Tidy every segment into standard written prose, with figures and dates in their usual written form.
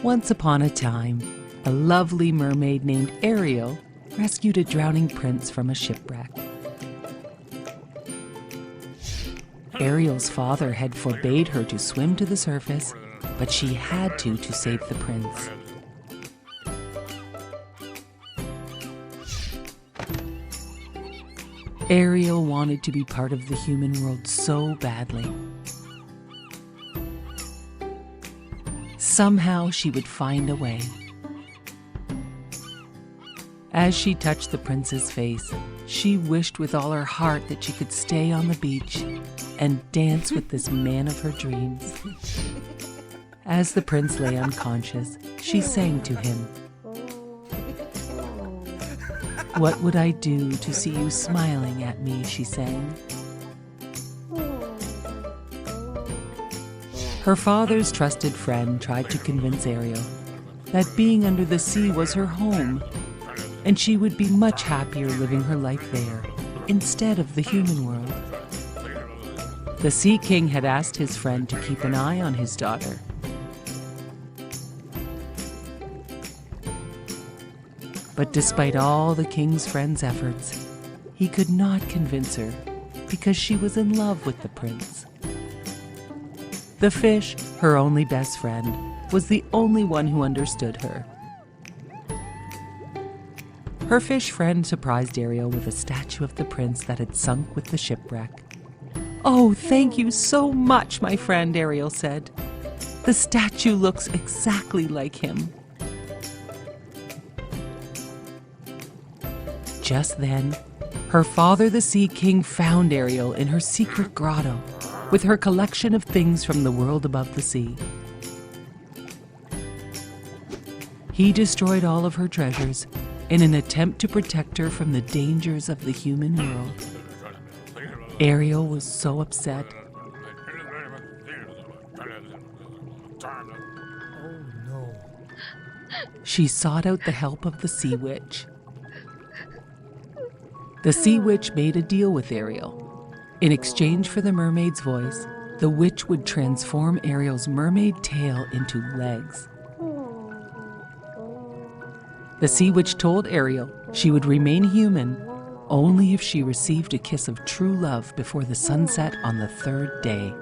Once upon a time, a lovely mermaid named Ariel rescued a drowning prince from a shipwreck. Ariel's father had forbade her to swim to the surface, but she had to save the prince. Ariel wanted to be part of the human world so badly. Somehow she would find a way. As she touched the prince's face, she wished with all her heart that she could stay on the beach and dance with this man of her dreams. As the prince lay unconscious, she sang to him. "What would I do to see you smiling at me?" she sang. Her father's trusted friend tried to convince Ariel that being under the sea was her home, and she would be much happier living her life there instead of the human world. The Sea King had asked his friend to keep an eye on his daughter. But despite all the king's friend's efforts, he could not convince her because she was in love with the prince. The fish, her only best friend, was the only one who understood her. Her fish friend surprised Ariel with a statue of the prince that had sunk with the shipwreck. "Oh, thank you so much, my friend," Ariel said. "The statue looks exactly like him." Just then, her father, the Sea King, found Ariel in her secret grotto with her collection of things from the world above the sea. He destroyed all of her treasures in an attempt to protect her from the dangers of the human world. Ariel was so upset. Oh no. She sought out the help of the Sea Witch. The Sea Witch made a deal with Ariel. In exchange for the mermaid's voice, the witch would transform Ariel's mermaid tail into legs. The Sea Witch told Ariel she would remain human only if she received a kiss of true love before the sunset on the third day.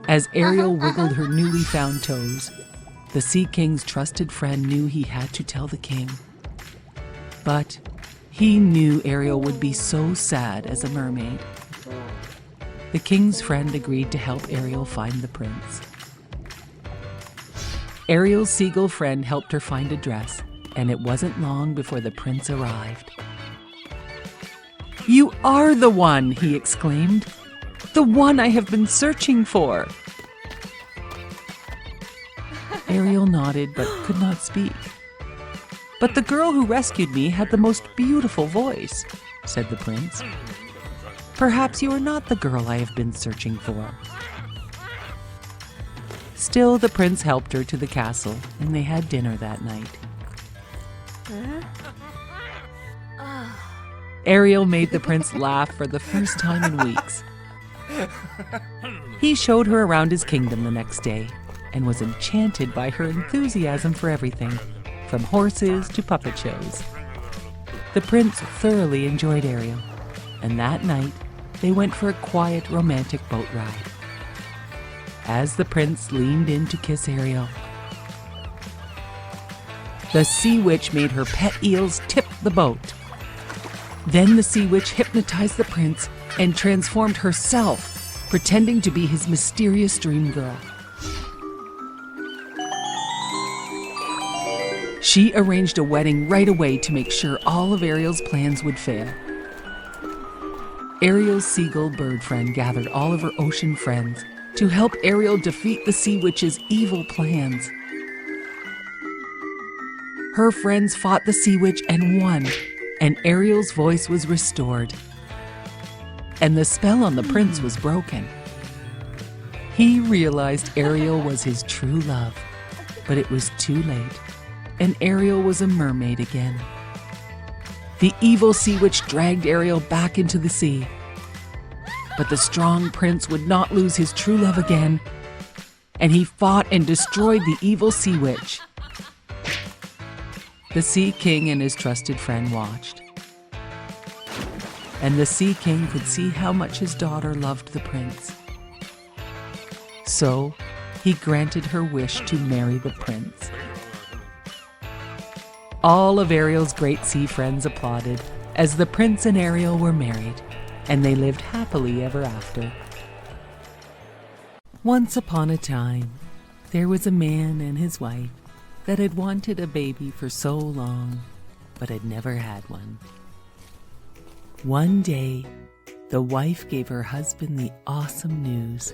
As Ariel wiggled her newly found toes, the Sea King's trusted friend knew he had to tell the king. But he knew Ariel would be so sad as a mermaid. The king's friend agreed to help Ariel find the prince. Ariel's seagull friend helped her find a dress, and it wasn't long before the prince arrived. "You are the one!" he exclaimed. "The one I have been searching for!" Ariel nodded but could not speak. "But the girl who rescued me had the most beautiful voice," said the prince. "Perhaps you are not the girl I have been searching for." Still, the prince helped her to the castle, and they had dinner that night. Ariel made the prince laugh for the first time in weeks. He showed her around his kingdom the next day and was enchanted by her enthusiasm for everything, from horses to puppet shows. The prince thoroughly enjoyed Ariel, and that night they went for a quiet, romantic boat ride. As the prince leaned in to kiss Ariel, the Sea Witch made her pet eels tip the boat. Then the Sea Witch hypnotized the prince and transformed herself, pretending to be his mysterious dream girl. She arranged a wedding right away to make sure all of Ariel's plans would fail. Ariel's seagull bird friend gathered all of her ocean friends to help Ariel defeat the Sea Witch's evil plans. Her friends fought the Sea Witch and won, and Ariel's voice was restored. And the spell on the prince was broken. He realized Ariel was his true love, but it was too late, and Ariel was a mermaid again. The evil Sea Witch dragged Ariel back into the sea. But the strong prince would not lose his true love again. and he fought and destroyed the evil sea witch. The Sea King and his trusted friend watched. And the Sea King could see how much his daughter loved the prince. So he granted her wish to marry the prince. All of Ariel's great sea friends applauded as the prince and Ariel were married, and they lived happily ever after. Once upon a time, there was a man and his wife that had wanted a baby for so long, but had never had one. One day, the wife gave her husband the awesome news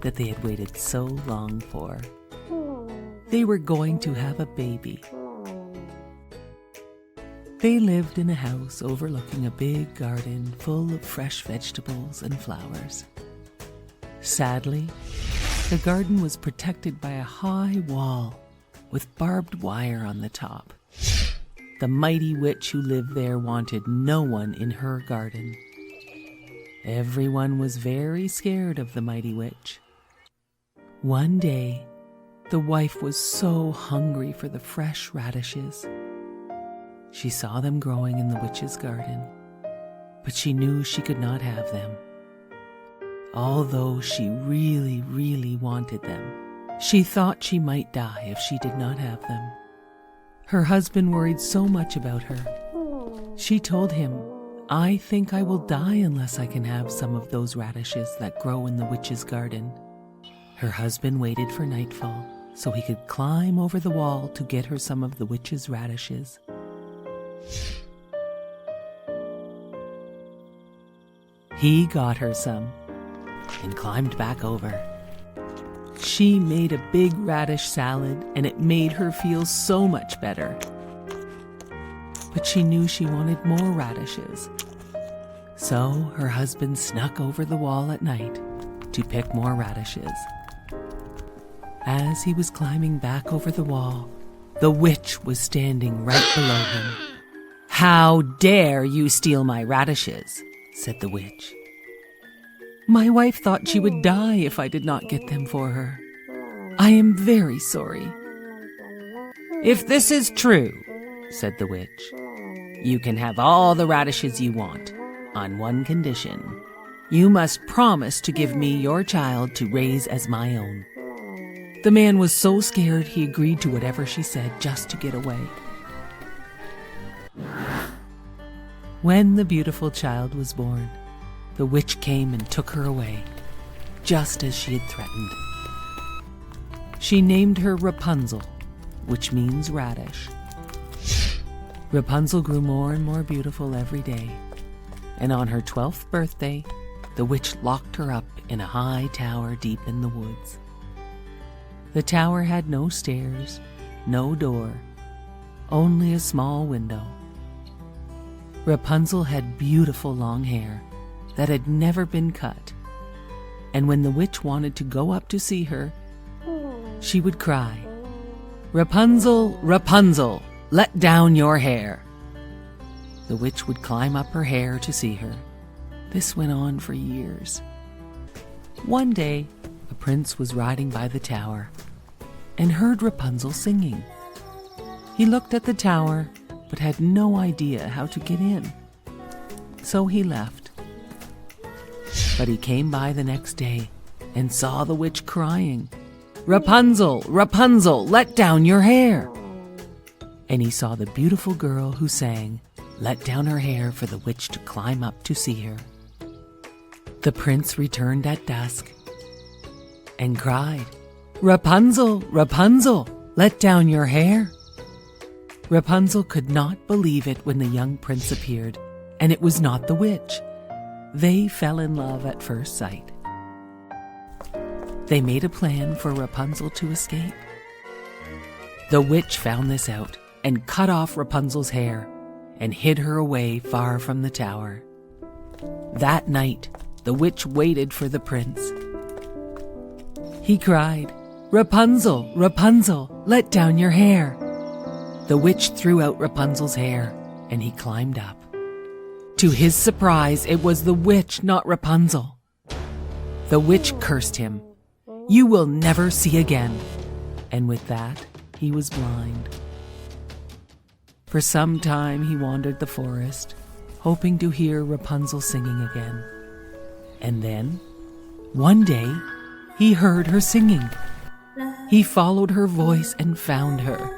that they had waited so long for. They were going to have a baby. They lived in a house overlooking a big garden full of fresh vegetables and flowers. Sadly, the garden was protected by a high wall with barbed wire on the top. The mighty witch who lived there wanted no one in her garden. Everyone was very scared of the mighty witch. One day, the wife was so hungry for the fresh radishes. She saw them growing in the witch's garden, but she knew she could not have them. Although she really, really wanted them, she thought she might die if she did not have them. Her husband worried so much about her. She told him, "I think I will die unless I can have some of those radishes that grow in the witch's garden." Her husband waited for nightfall so he could climb over the wall to get her some of the witch's radishes. He got her some and climbed back over. She made a big radish salad, and it made her feel so much better. But she knew she wanted more radishes. So her husband snuck over the wall at night to pick more radishes. As he was climbing back over the wall, the witch was standing right below him. "How dare you steal my radishes?" said the witch. "My wife thought she would die if I did not get them for her. I am very sorry." "If this is true," said the witch, "you can have all the radishes you want, on one condition. You must promise to give me your child to raise as my own." The man was so scared he agreed to whatever she said just to get away. When the beautiful child was born, the witch came and took her away, just as she had threatened. She named her Rapunzel, which means radish. Rapunzel grew more and more beautiful every day, and on her 12th birthday, the witch locked her up in a high tower deep in the woods. The tower had no stairs, no door, only a small window. Rapunzel had beautiful long hair that had never been cut, and when the witch wanted to go up to see her, she would cry, "Rapunzel, Rapunzel, let down your hair." The witch would climb up her hair to see her. This went on for years. One day, a prince was riding by the tower and heard Rapunzel singing. He looked at the tower but had no idea how to get in. So he left. But he came by the next day and saw the witch crying, "Rapunzel, Rapunzel, let down your hair." And he saw the beautiful girl who sang, let down her hair for the witch to climb up to see her. The prince returned at dusk and cried, "Rapunzel, Rapunzel, let down your hair." Rapunzel could not believe it when the young prince appeared, and it was not the witch. They fell in love at first sight. They made a plan for Rapunzel to escape. The witch found this out and cut off Rapunzel's hair and hid her away far from the tower. That night, the witch waited for the prince. He cried, "Rapunzel, Rapunzel, let down your hair." The witch threw out Rapunzel's hair, and he climbed up. To his surprise, it was the witch, not Rapunzel. The witch cursed him. you will never see again." And with that, he was blind. For some time he wandered the forest, hoping to hear Rapunzel singing again. And then, one day, he heard her singing. He followed her voice and found her.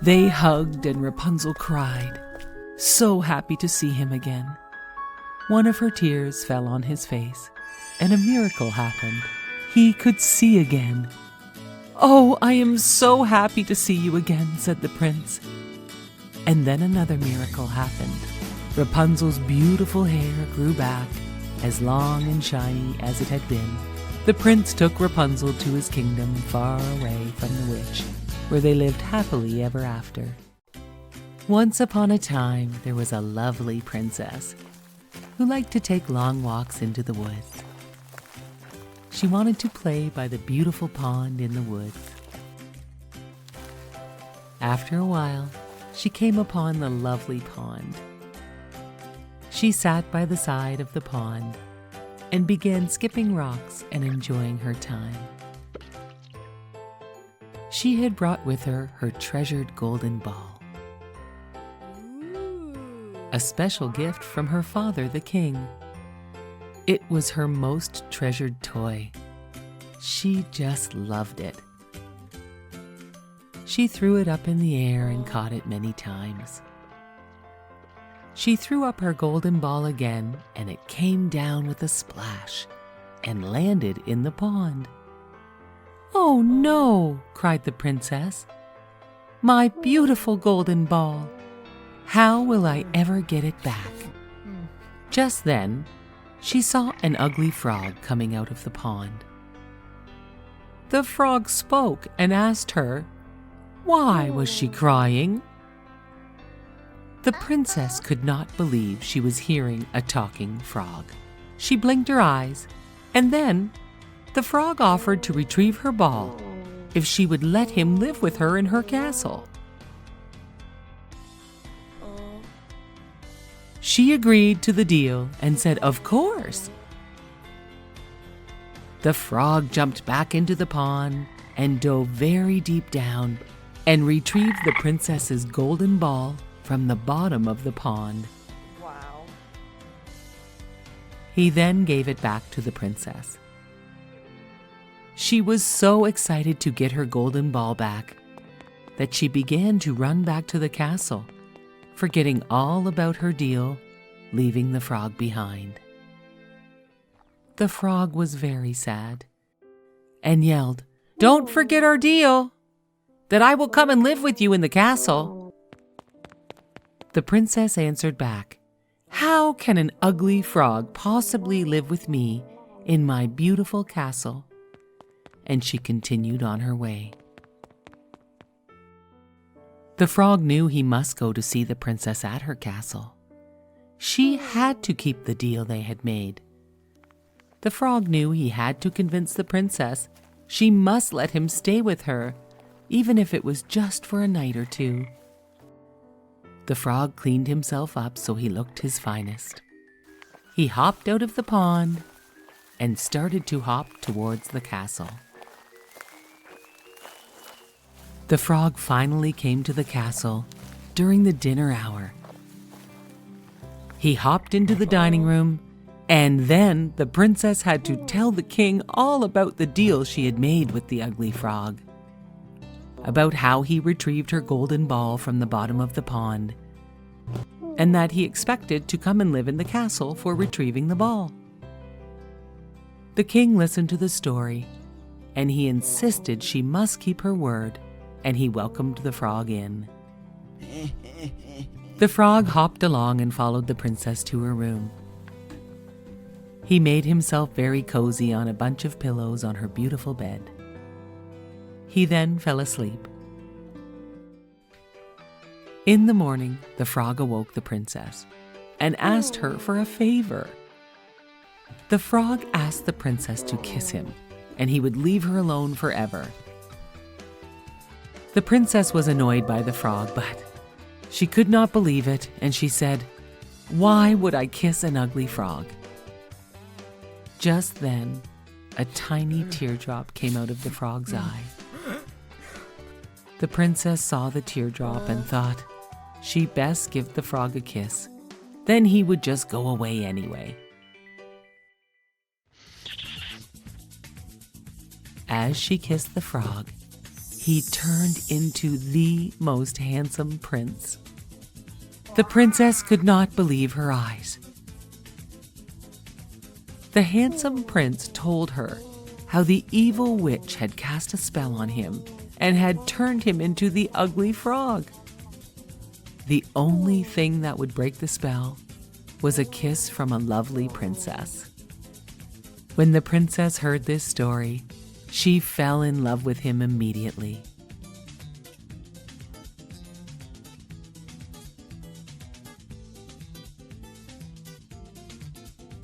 They hugged and Rapunzel cried, so happy to see him again. One of her tears fell on his face, and a miracle happened. He could see again. "Oh, I am so happy to see you again," said the prince. And then another miracle happened. Rapunzel's beautiful hair grew back, as long and shiny as it had been. The prince took Rapunzel to his kingdom far away from the witch, where they lived happily ever after. Once upon a time, there was a lovely princess who liked to take long walks into the woods. She wanted to play by the beautiful pond in the woods. After a while, she came upon the lovely pond. She sat by the side of the pond and began skipping rocks and enjoying her time. She had brought with her her treasured golden ball, a special gift from her father, the king. It was her most treasured toy. She just loved it. She threw it up in the air and caught it many times. She threw up her golden ball again, and it came down with a splash and landed in the pond. "Oh no!" cried the princess. "My beautiful golden ball! How will I ever get it back?" Just then, she saw an ugly frog coming out of the pond. The frog spoke and asked her, why was she crying? The princess could not believe she was hearing a talking frog. She blinked her eyes, and then the frog offered to retrieve her ball if she would let him live with her in her castle. She agreed to the deal and said, "Of course." The frog jumped back into the pond and dove very deep down and retrieved the princess's golden ball from the bottom of the pond. Wow. He then gave it back to the princess. She was so excited to get her golden ball back that she began to run back to the castle, forgetting all about her deal, leaving the frog behind. The frog was very sad and yelled, "Don't forget our deal, that I will come and live with you in the castle." The princess answered back, "How can an ugly frog possibly live with me in my beautiful castle?" And she continued on her way. The frog knew he must go to see the princess at her castle. She had to keep the deal they had made. The frog knew he had to convince the princess she must let him stay with her, even if it was just for a night or two. The frog cleaned himself up so he looked his finest. He hopped out of the pond and started to hop towards the castle. The frog finally came to the castle during the dinner hour. He hopped into the dining room, and then the princess had to tell the king all about the deal she had made with the ugly frog, about how he retrieved her golden ball from the bottom of the pond, and that he expected to come and live in the castle for retrieving the ball. The king listened to the story, and he insisted she must keep her word, and he welcomed the frog in. The frog hopped along and followed the princess to her room. He made himself very cozy on a bunch of pillows on her beautiful bed. He then fell asleep. In the morning, the frog awoke the princess and asked her for a favor. The frog asked the princess to kiss him, and he would leave her alone forever. The princess was annoyed by the frog, but she could not believe it, and she said, "Why would I kiss an ugly frog?" Just then, a tiny teardrop came out of the frog's eye. The princess saw the teardrop and thought she'd best give the frog a kiss. Then he would just go away anyway. As she kissed the frog, he turned into the most handsome prince. The princess could not believe her eyes. The handsome prince told her how the evil witch had cast a spell on him and had turned him into the ugly frog. The only thing that would break the spell was a kiss from a lovely princess. When the princess heard this story, she fell in love with him immediately.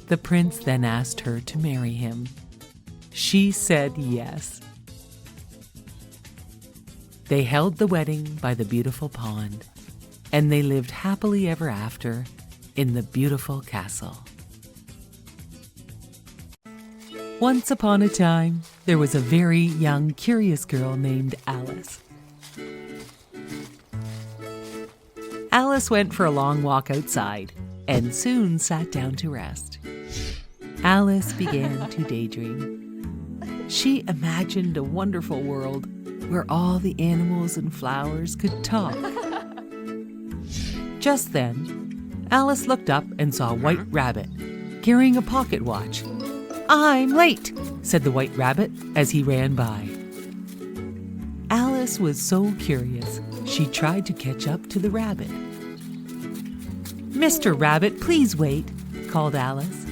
The prince then asked her to marry him. She said yes. They held the wedding by the beautiful pond, and they lived happily ever after in the beautiful castle. Once upon a time, there was a very young, curious girl named Alice. Alice went for a long walk outside and soon sat down to rest. Alice began to daydream. She imagined a wonderful world where all the animals and flowers could talk. Just then, Alice looked up and saw a white rabbit carrying a pocket watch. "I'm late," said the white rabbit as he ran by. Alice was so curious, she tried to catch up to the rabbit. "Mr. Rabbit, please wait," called Alice.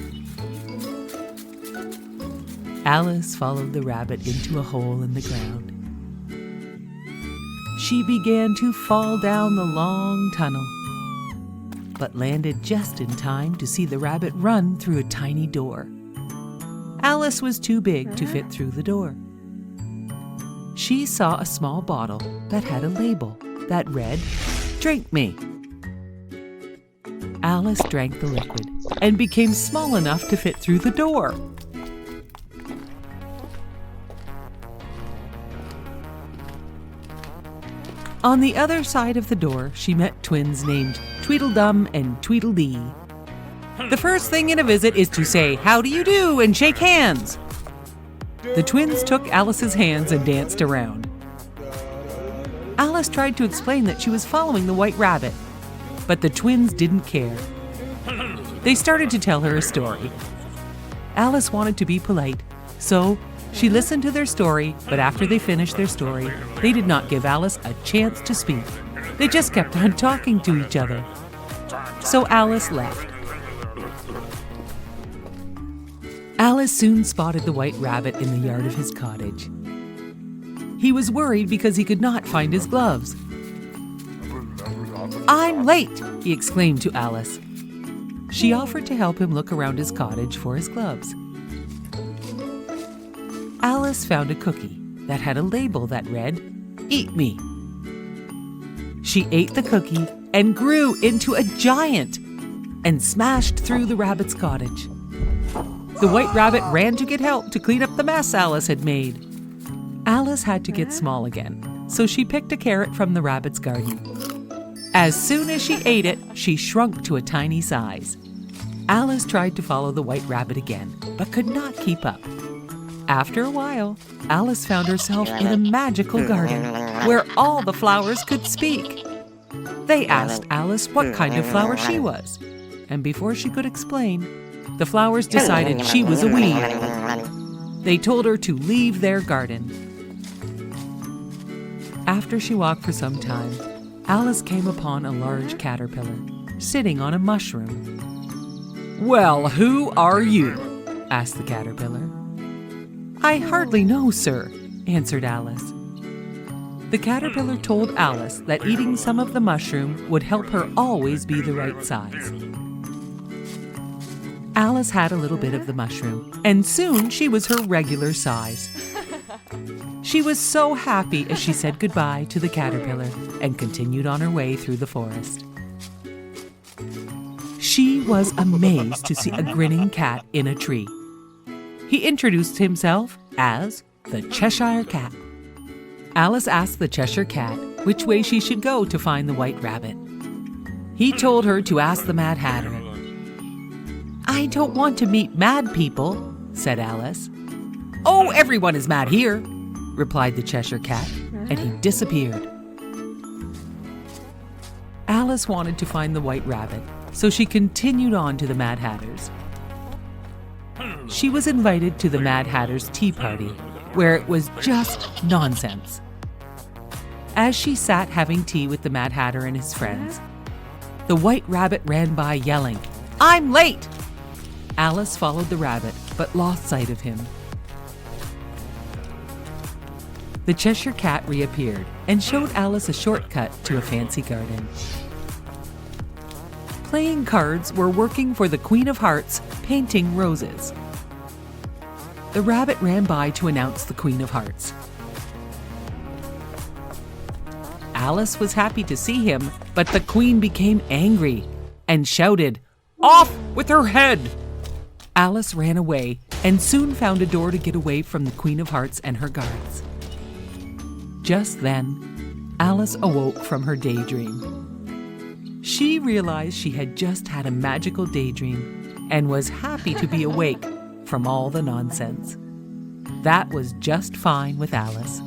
Alice followed the rabbit into a hole in the ground. She began to fall down the long tunnel, but landed just in time to see the rabbit run through a tiny door. Alice was too big to fit through the door. She saw a small bottle that had a label that read, "Drink me." Alice drank the liquid and became small enough to fit through the door. On the other side of the door, she met twins named Tweedledum and Tweedledee. The first thing in a visit is to say, "How do you do?" and shake hands. The twins took Alice's hands and danced around. Alice tried to explain that she was following the white rabbit, but the twins didn't care. They started to tell her a story. Alice wanted to be polite, so she listened to their story, but after they finished their story, they did not give Alice a chance to speak. They just kept on talking to each other. So Alice left. Alice soon spotted the white rabbit in the yard of his cottage. He was worried because he could not find his gloves. "I'm late," he exclaimed to Alice. She offered to help him look around his cottage for his gloves. Alice found a cookie that had a label that read, "Eat me." She ate the cookie and grew into a giant and smashed through the rabbit's cottage. The white rabbit ran to get help to clean up the mess Alice had made. Alice had to get small again, so she picked a carrot from the rabbit's garden. As soon as she ate it, she shrunk to a tiny size. Alice tried to follow the white rabbit again, but could not keep up. After a while, Alice found herself in a magical garden where all the flowers could speak. They asked Alice what kind of flower she was, and before she could explain, the flowers decided she was a weed. They told her to leave their garden. After she walked for some time, Alice came upon a large caterpillar sitting on a mushroom. "Well, who are you?" asked the caterpillar. "I hardly know, sir," answered Alice. The caterpillar told Alice that eating some of the mushroom would help her always be the right size. Alice had a little bit of the mushroom, and soon she was her regular size. She was so happy as she said goodbye to the caterpillar and continued on her way through the forest. She was amazed to see a grinning cat in a tree. he introduced himself as the Cheshire Cat. Alice asked the Cheshire Cat which way she should go to find the White Rabbit. He told her to ask the Mad Hatter. "I don't want to meet mad people," said Alice. "Oh, everyone is mad here," replied the Cheshire Cat, and he disappeared. Alice wanted to find the White Rabbit, so she continued on to the Mad Hatter's. She was invited to the Mad Hatter's tea party, where it was just nonsense. As she sat having tea with the Mad Hatter and his friends, the White Rabbit ran by yelling, "I'm late!" Alice followed the rabbit, but lost sight of him. The Cheshire Cat reappeared and showed Alice a shortcut to a fancy garden. Playing cards were working for the Queen of Hearts, painting roses. The rabbit ran by to announce the Queen of Hearts. Alice was happy to see him, but the Queen became angry and shouted, "Off with her head!" Alice ran away and soon found a door to get away from the Queen of Hearts and her guards. Just then, Alice awoke from her daydream. She realized she had just had a magical daydream and was happy to be awake from all the nonsense. That was just fine with Alice.